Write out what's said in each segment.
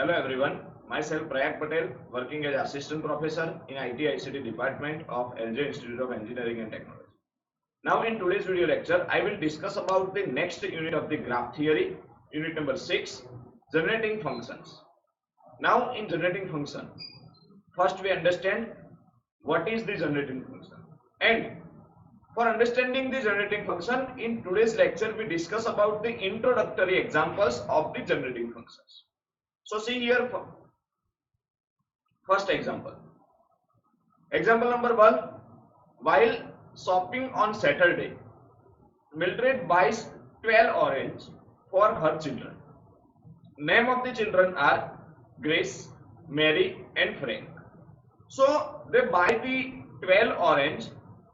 Hello everyone, myself Prayag Patel, working as assistant professor in IT ICT department of LJ Institute of Engineering and Technology. Now in today's video lecture, I will discuss about the next unit of the graph theory, unit number 6, generating functions. Now in generating function, first we understand what is the generating function, and for understanding the generating function, in today's lecture we discuss about the introductory examples of the generating functions. So see here, first example. Example number 1. While shopping on Saturday, Mildred buys 12 oranges for her children. Name of the children are Grace, Mary and Frank. So they buy the 12 oranges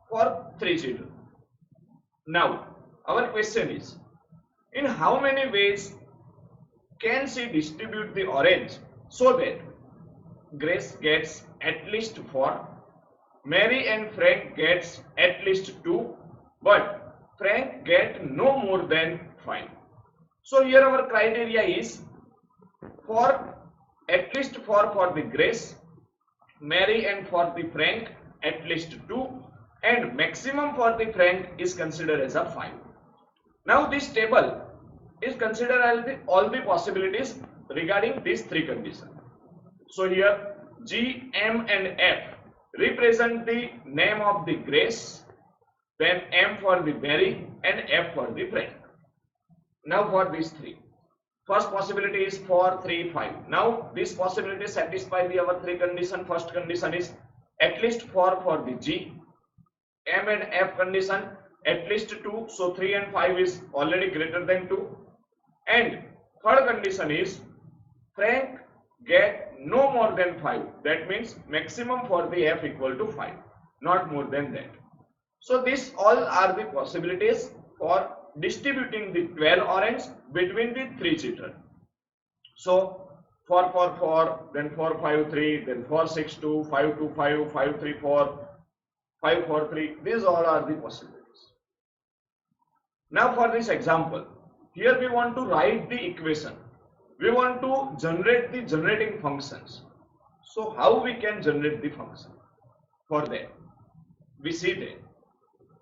for 3 children. Now our question is, in how many ways can she distribute the orange so that Grace gets at least 4, Mary and Frank gets at least 2, but Frank get no more than 5. So here our criteria is for at least 4 for the Grace, Mary and for the Frank at least 2, and maximum for the Frank is considered as a 5. Now this table is considered as all the possibilities regarding these 3 conditions. So here G, M and F represent the name of the Grace, then M for the Mary and F for the Frank. Now for these 3, first possibility is 4, 3, 5. Now this possibility satisfy the our 3 condition. First condition is at least 4 for the G, M and F condition at least 2, so 3 and 5 is already greater than 2, and third condition is Frank get no more than 5, that means maximum for the F equal to 5, not more than that. So these all are the possibilities for distributing the 12 oranges between the 3 children. So 4, 4, 4, then 4, 5, 3, then 4, 6, 2, 5, 2, 5, 5, 3, 4, 5, 4, 3, these all are the possibilities. Now for this example, here we want to write the equation. We want to generate the generating functions. So how we can generate the function? For that, we see that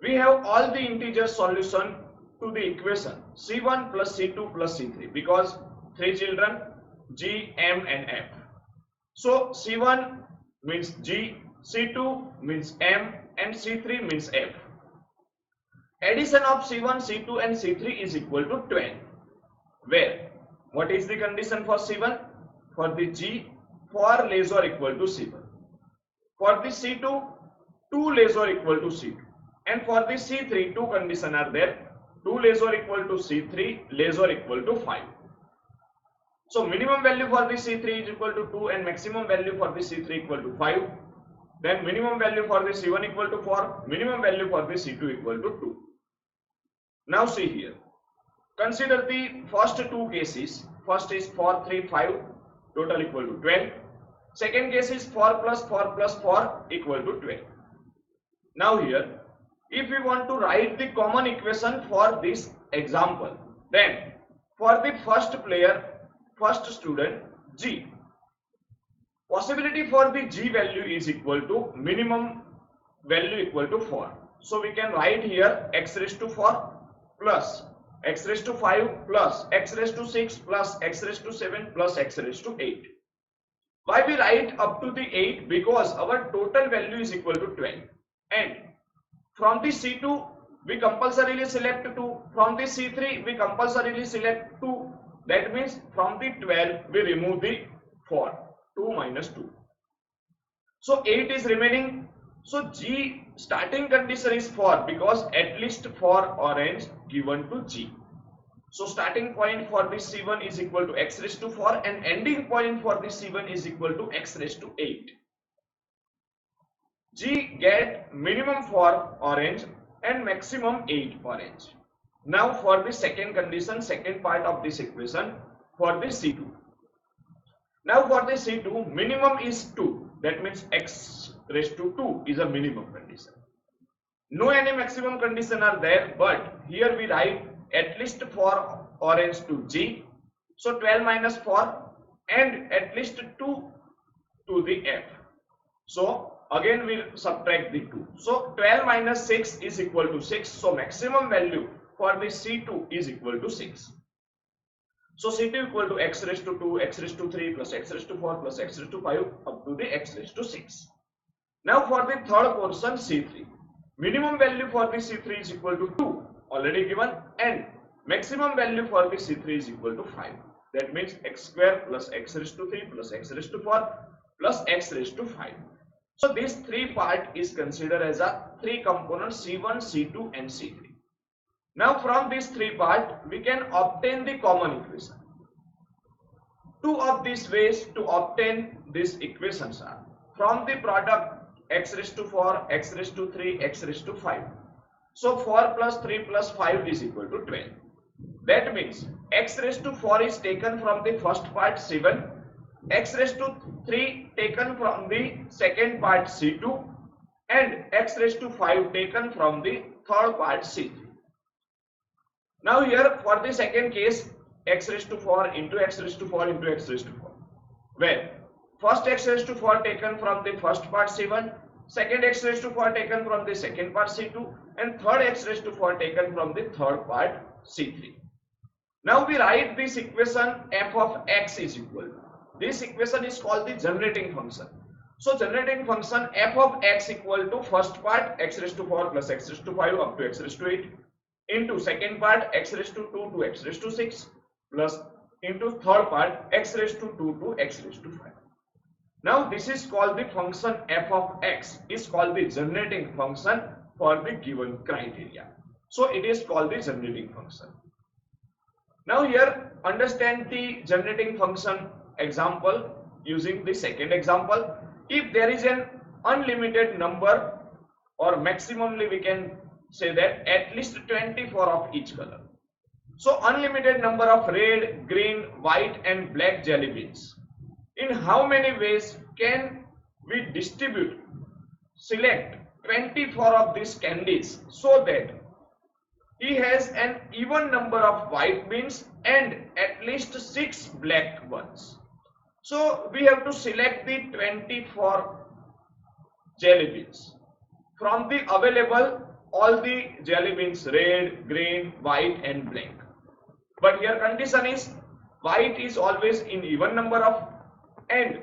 we have all the integer solution to the equation C1 plus C2 plus C3 because 3 children G, M and F. So C1 means G, C2 means M and C3 means F. Addition of C1, C2 and C3 is equal to 12. Where? What is the condition for C1? For the G, 4 less or equal to C1. For the C2, 2 less or equal to C2. And for the C3, 2 conditions are there. 2 less or equal to C3, less or equal to 5. So minimum value for the C3 is equal to 2 and maximum value for the C3 equal to 5. Then minimum value for the C1 equal to 4, minimum value for the C2 equal to 2. Now see here. Consider the first 2 cases. First is 4, 3, 5, total equal to 12. Second case is 4 plus 4 plus 4 equal to 12. Now here, if we want to write the common equation for this example, then for the first student G, possibility for the G value is equal to minimum value equal to 4. So we can write here x raised to 4 plus x raised to 5 plus x raised to 6 plus x raised to 7 plus x raised to 8. Why we write up to the 8? Because our total value is equal to 12, and from the C2 we compulsorily select 2, from the C3 we compulsorily select 2, that means from the 12 we remove the 4, 2 minus 2, so 8 is remaining. So G starting condition is 4 because at least 4 orange given to G. So starting point for the C1 is equal to x raised to 4 and ending point for the C1 is equal to x raised to 8. G get minimum 4 orange and maximum 8 orange. Now for the second condition, second part of this equation for the C2. Now for the C2, minimum is 2, that means x raised to 2 is a minimum condition. No any maximum condition are there, but here we write at least 4 orange to G. So 12 minus 4 and at least 2 to the f. So again we'll subtract the 2. So 12 minus 6 is equal to 6. So maximum value for the C2 is equal to 6. So C2 equal to x raised to 2, x raised to 3 plus x raised to 4 plus x raised to 5 up to the x raised to 6. Now for the third portion C3. Minimum value for the C3 is equal to 2 already given, and maximum value for the C3 is equal to 5. That means x square plus x raised to 3 plus x raised to 4 plus x raised to 5. So this three part is considered as a three component C1, C2 and C3. Now from these three part we can obtain the common equation. Two of these ways to obtain these equations are from the product x raised to 4, x raised to 3, x raised to 5. So 4 plus 3 plus 5 is equal to 12. That means x raised to 4 is taken from the first part C1, x raised to 3 taken from the second part C2, and x raised to 5 taken from the third part C3. Now here for the second case, x raised to 4 into x raised to 4 into x raised to 4, where first x raised to 4 taken from the first part C1, second x raised to 4 taken from the second part C2, and third x raised to 4 taken from the third part C3. Now we write this equation f of x is equal to, this equation is called the generating function. So generating function f of x equal to first part x raised to 4 plus x raised to 5 up to x raised to 8 into second part x raised to 2 to x raised to 6 plus into third part x raised to 2 to x raised to 5. Now this is called the function f of x is called the generating function for the given criteria. So it is called the generating function. Now here understand the generating function example using the second example. If there is an unlimited number, or maximally we can say that at least 24 of each color. So unlimited number of red, green, white and black jelly beans. In how many ways can we distribute, select 24 of these candies so that he has an even number of white beans and at least 6 black ones? So we have to select the 24 jelly beans from the available all the jelly beans red, green, white and black. But here condition is white is always in even number of, and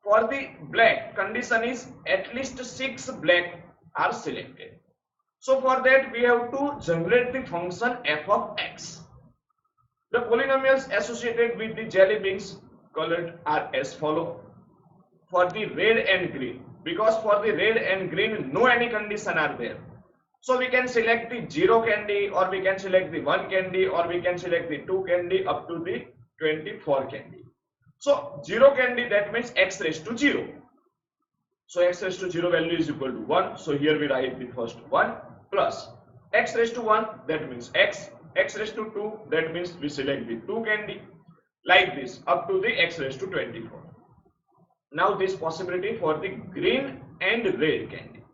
for the black condition is at least 6 black are selected. So for that we have to generate the function f of x. The polynomials associated with the jelly beans colored are as follow. For the red and green, because for the red and green no any condition are there, so we can select the 0 candy, or we can select the 1 candy, or we can select the 2 candy up to the 24 candy. So 0 candy, that means x raised to 0. So x raised to 0 value is equal to 1. So here we write the first 1 plus x raised to 1, that means x raised to 2, that means we select the 2 candy, like this up to the x raised to 24. Now this possibility for the green and red candy.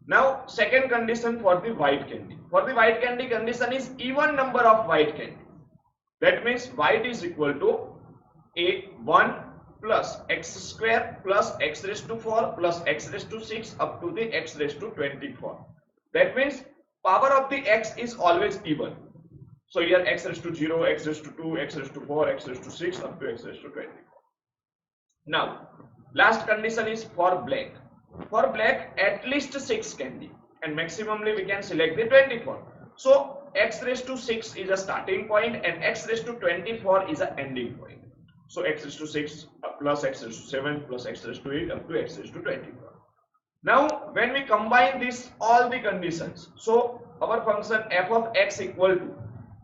Now second condition for the white candy. For the white candy condition is even number of white candy. That means white is equal to a 1 plus x square plus x raised to 4 plus x raised to 6 up to the x raised to 24. That means power of the x is always even. So here x raised to 0, x raised to 2, x raised to 4, x raised to 6 up to x raised to 24. Now last condition is for black. For black at least 6 candy, and maximally we can select the 24. So x raised to 6 is a starting point and x raised to 24 is a ending point. So x raised to 6 plus x raised to 7 plus x raised to 8 up to x raised to 24. Now when we combine this all the conditions, so our function f of x equal to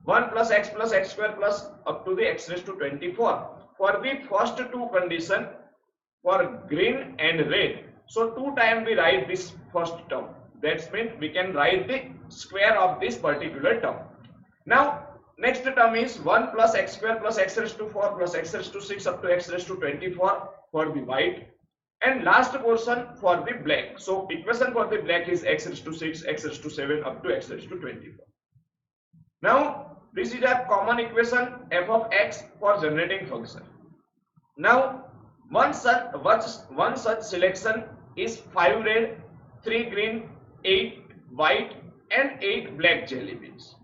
1 plus x square plus up to the x raised to 24 for the first two condition for green and red. So 2 times we write this first term. That means we can write the square of this particular term. Now next term is 1 plus x square plus x raised to 4 plus x raised to 6 up to x raised to 24 for the white, and last portion for the black. So equation for the black is x raised to 6, x raised to 7 up to x raised to 24. Now this is a common equation f of x for generating function. Now, one such selection is 5 red, 3 green, 8 white and 8 black jelly beans.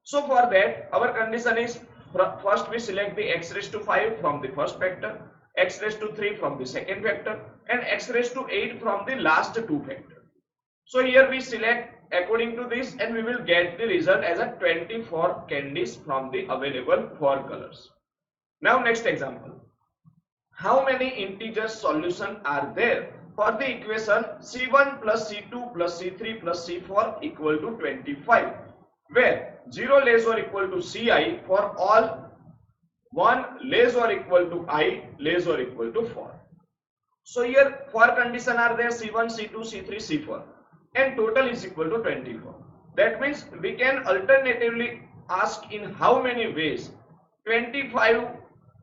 So for that, our condition is first we select the x raised to 5 from the first factor, x raised to 3 from the second factor and x raised to 8 from the last two factors. So here we select according to this and we will get the result as a 24 candies from the available 4 colors. Now next example. How many integer solutions are there for the equation C1 plus C2 plus C3 plus C4 equal to 25, where 0 less or equal to Ci for all 1 less or equal to I less or equal to 4. So here 4 conditions are there, C1, C2, C3, C4 and total is equal to 24. That means we can alternatively ask in how many ways 25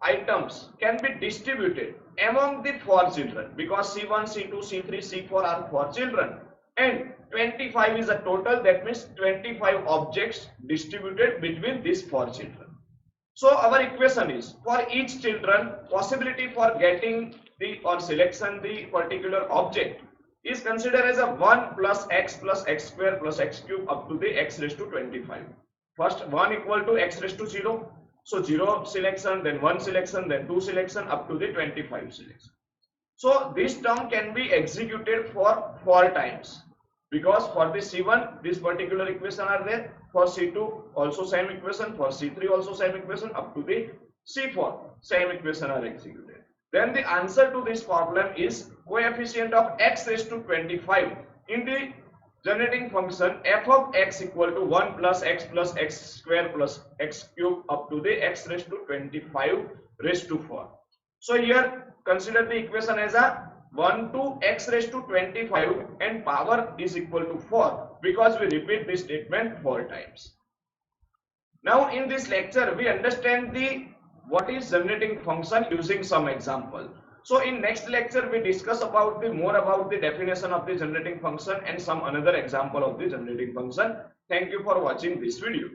items can be distributed among the 4 children, because C1, C2, C3, C4 are 4 children and 25 is a total, that means 25 objects distributed between these 4 children. So our equation is for each children possibility for getting the or selection the particular object is considered as a 1 plus x square plus x cube up to the x raised to 25. First 1 equal to x raised to 0. So 0 selection, then 1 selection, then 2 selection up to the 25 selection. So this term can be executed for 4 times, because for the C1 this particular equation are there, for C2 also same equation, for C3 also same equation up to the C4 same equation are executed. Then the answer to this problem is coefficient of x raised to 25 in the generating function f of x equal to 1 plus x square plus x cube up to the x raised to 25 raised to 4. So here consider the equation as a 1 to x raised to 25 and power is equal to 4, because we repeat this statement 4 times. Now in this lecture we understand the what is generating function using some example. So in next lecture we discuss about the more about the definition of the generating function and some another example of the generating function. Thank you for watching this video.